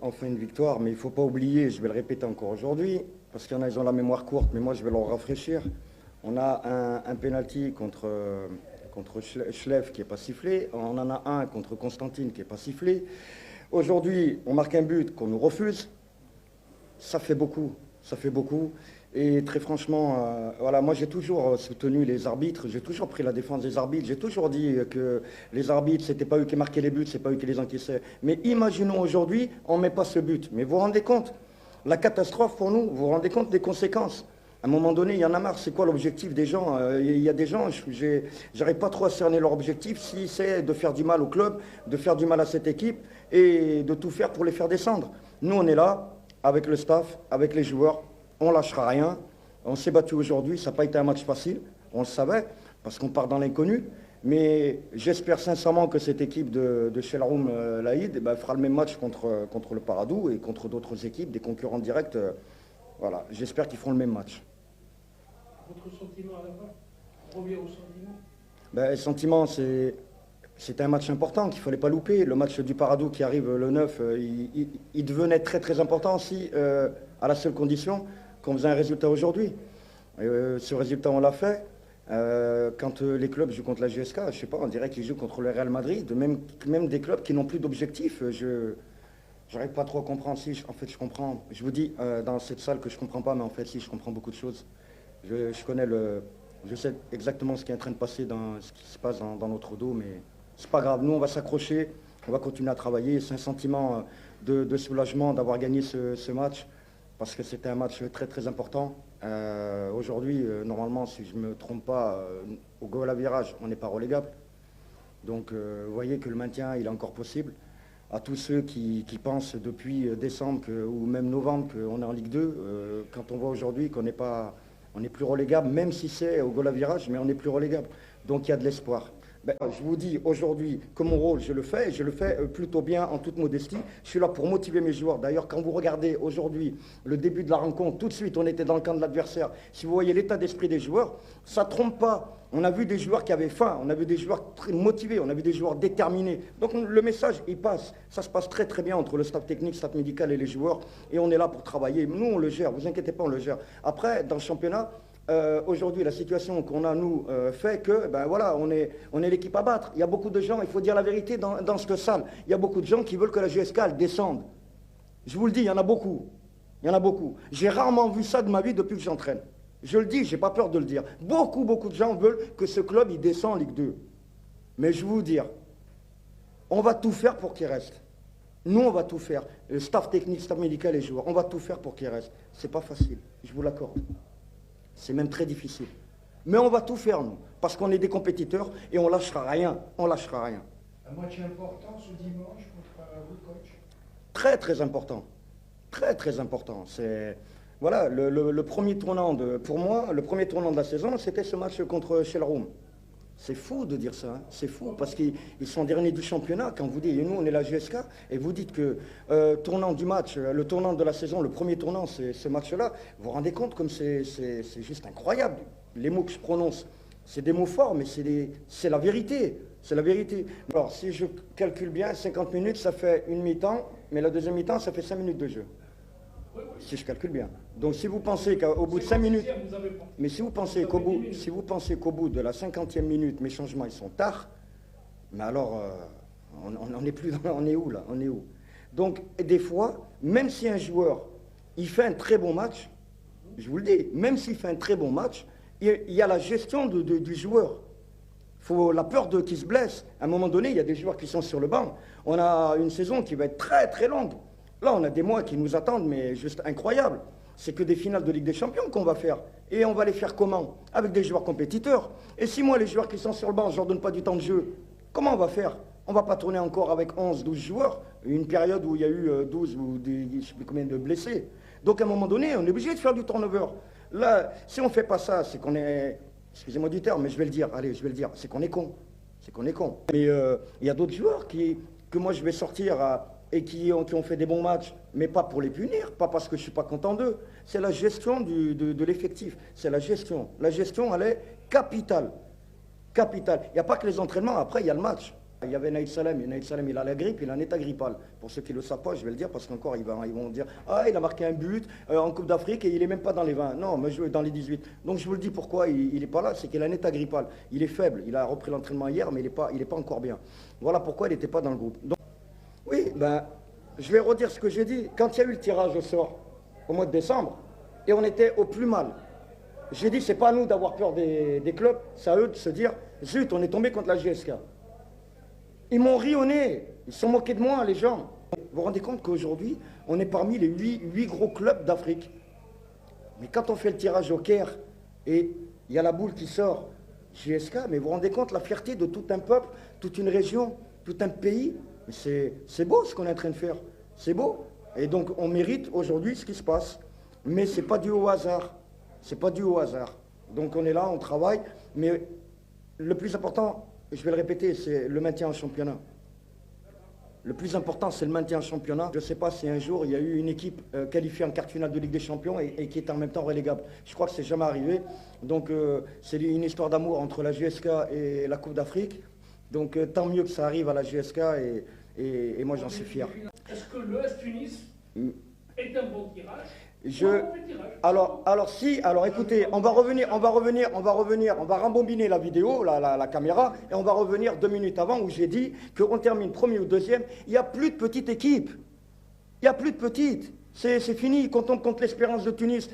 Enfin une victoire, mais il ne faut pas oublier, je vais le répéter encore aujourd'hui, parce qu'il y en a, ils ont la mémoire courte, mais moi je vais leur rafraîchir. On a un penalty contre Schleff qui n'est pas sifflé, on en a un contre Constantine qui n'est pas sifflé. Aujourd'hui, on marque un but qu'on nous refuse, ça fait beaucoup, ça fait beaucoup. Et très franchement, voilà, moi j'ai toujours soutenu les arbitres, j'ai toujours pris la défense des arbitres, j'ai toujours dit que les arbitres, c'était pas eux qui marquaient les buts, c'est pas eux qui les encaissaient. Mais imaginons aujourd'hui, on ne met pas ce but. Mais vous vous rendez compte, la catastrophe pour nous, vous vous rendez compte des conséquences. À un moment donné, il y en a marre. C'est quoi l'objectif des gens? Il y a des gens, j'arrive pas trop à cerner leur objectif, si c'est de faire du mal au club, de faire du mal à cette équipe et de tout faire pour les faire descendre. Nous, on est là, avec le staff, avec les joueurs. On lâchera rien. On s'est battu aujourd'hui. Ça n'a pas été un match facile. On le savait, parce qu'on part dans l'inconnu. Mais j'espère sincèrement que cette équipe de Chelroum Laïd fera le même match contre le Paradou et contre d'autres équipes, des concurrents directs. Voilà. J'espère qu'ils feront le même match. Votre sentiment à la fin? On revient au sentiment. Le sentiment, c'était un match important qu'il ne fallait pas louper. Le match du Paradou qui arrive le 9, il devenait très très important si, à la seule condition qu'on faisait un résultat aujourd'hui. Ce résultat, on l'a fait. Quand les clubs jouent contre la GSK, je ne sais pas, on dirait qu'ils jouent contre le Real Madrid, même des clubs qui n'ont plus d'objectif. Je n'arrive pas trop à comprendre. Si, en fait, je comprends. Je vous dis dans cette salle que je ne comprends pas, mais en fait, si, je comprends beaucoup de choses. Je sais exactement ce qui est en train de passer, ce qui se passe dans notre dos, mais c'est pas grave. Nous, on va s'accrocher, on va continuer à travailler. C'est un sentiment de soulagement d'avoir gagné ce match, parce que c'était un match très très important. Aujourd'hui, normalement, si je ne me trompe pas, au goal à virage, on n'est pas relégable. Donc, vous voyez que le maintien, il est encore possible. À tous ceux qui pensent depuis décembre ou même novembre qu'on est en Ligue 2, quand on voit aujourd'hui qu'on n'est pas... On n'est plus relégable, même si c'est au goal à virage, mais on n'est plus relégable. Donc il y a de l'espoir. Je vous dis aujourd'hui que mon rôle, je le fais, et je le fais plutôt bien en toute modestie. Je suis là pour motiver mes joueurs. D'ailleurs, quand vous regardez aujourd'hui le début de la rencontre, tout de suite, on était dans le camp de l'adversaire. Si vous voyez l'état d'esprit des joueurs, ça ne trompe pas. On a vu des joueurs qui avaient faim, on a vu des joueurs très motivés, on a vu des joueurs déterminés. Donc le message, il passe. Ça se passe très très bien entre le staff technique, le staff médical et les joueurs. Et on est là pour travailler. Nous, on le gère, vous inquiétez pas, on le gère. Après, dans le championnat, aujourd'hui, la situation qu'on a, nous, fait que, voilà, on est l'équipe à battre. Il y a beaucoup de gens, il faut dire la vérité, dans cette salle, il y a beaucoup de gens qui veulent que la GSK elle descende. Je vous le dis, il y en a beaucoup. Il y en a beaucoup. J'ai rarement vu ça de ma vie depuis que j'entraîne. Je le dis, je n'ai pas peur de le dire. Beaucoup de gens veulent que ce club, il descend en Ligue 2. Mais je vais vous dire, on va tout faire pour qu'il reste. Nous, on va tout faire. Le staff technique, le staff médical, les joueurs, on va tout faire pour qu'il reste. C'est pas facile, je vous l'accorde. C'est même très difficile. Mais on va tout faire, nous, parce qu'on est des compétiteurs et on lâchera rien. On lâchera rien. Un match important ce dimanche contre vous, coach? Très, très important. Très, très important. C'est... Voilà, le premier tournant pour moi, le premier tournant de la saison, c'était ce match contre Chelroum. C'est fou de dire ça, hein. C'est fou, parce qu'ils sont derniers du championnat. Quand vous dites, et nous on est la GSK, et vous dites que tournant du match, le tournant de la saison, le premier tournant, c'est ce match-là, vous vous rendez compte comme c'est juste incroyable. Les mots que je prononce, c'est des mots forts, mais c'est la vérité. C'est la vérité. Alors, si je calcule bien, 50 minutes, ça fait une mi-temps, mais la deuxième mi-temps, ça fait 5 minutes de jeu. Si je calcule bien. Donc si vous pensez qu'au bout de 5 minutes, mais si vous pensez qu'au bout de la 50e minute, mes changements ils sont tard, mais alors on n'est plus on est où là? On est où? Donc des fois, même si un joueur il fait un très bon match, je vous le dis, même s'il fait un très bon match, il y a la gestion du joueur. Faut la peur qu'il se blesse. À un moment donné, il y a des joueurs qui sont sur le banc. On a une saison qui va être très très longue. Là, on a des mois qui nous attendent, mais juste incroyables. C'est que des finales de Ligue des Champions qu'on va faire. Et on va les faire comment? Avec des joueurs compétiteurs. Et si moi, les joueurs qui sont sur le banc, je ne leur donne pas du temps de jeu, comment on va faire? On ne va pas tourner encore avec 11, 12 joueurs, une période où il y a eu 12 ou je ne sais plus combien de blessés. Donc à un moment donné, on est obligé de faire du turnover. Là, si on ne fait pas ça, c'est qu'on est... Excusez-moi du terme, mais je vais le dire. Allez, je vais le dire. C'est qu'on est con. C'est qu'on est con. Mais il y a d'autres joueurs que moi, je vais sortir et qui ont fait des bons matchs, mais pas pour les punir, pas parce que je ne suis pas content d'eux. C'est la gestion de l'effectif. C'est la gestion. La gestion, elle est capitale. Capitale. Il n'y a pas que les entraînements, après, il y a le match. Il y avait Naïd Salem, et Naïd Salem il a la grippe, il a un état grippal. Pour ceux qui ne le savent pas, je vais le dire parce qu'encore ils vont dire « Ah, il a marqué un but en Coupe d'Afrique et il n'est même pas dans les 20. » Non, mais dans les 18. Donc je vous le dis pourquoi il n'est pas là, c'est qu'il a un état grippal. Il est faible, il a repris l'entraînement hier, mais il n'est pas encore bien. Voilà pourquoi il n'était pas dans le groupe. Donc, oui, ben, je vais redire ce que j'ai dit. Quand il y a eu le tirage au sort au mois de décembre, et on était au plus mal, j'ai dit, c'est pas à nous d'avoir peur des clubs, c'est à eux de se dire, zut, on est tombé contre la GSK. Ils m'ont ri au nez, ils se sont moqués de moi, les gens. Vous vous rendez compte qu'aujourd'hui, on est parmi les 8 gros clubs d'Afrique. Mais quand on fait le tirage au Caire, et il y a la boule qui sort, GSK, mais vous vous rendez compte la fierté de tout un peuple, toute une région, tout un pays. C'est beau ce qu'on est en train de faire, c'est beau. Et donc on mérite aujourd'hui ce qui se passe. Mais ce n'est pas dû au hasard. C'est pas dû au hasard. Donc on est là, on travaille, mais le plus important, je vais le répéter, c'est le maintien en championnat. Le plus important, c'est le maintien en championnat. Je ne sais pas si un jour, il y a eu une équipe qualifiée en quart de finale de Ligue des Champions et qui est en même temps relégable. Je crois que c'est jamais arrivé. Donc c'est une histoire d'amour entre la GSK et la Coupe d'Afrique. Donc tant mieux que ça arrive à la GSK et moi j'en suis fier. Est-ce que l'ES Tunis est un bon tirage? Alors écoutez, on va rembobiner la vidéo, la caméra, et on va revenir 2 minutes avant où j'ai dit qu'on termine premier ou deuxième. Il n'y a plus de petite équipe. Il n'y a plus de petite. C'est fini. Quand on compte l'Espérance de Tunis,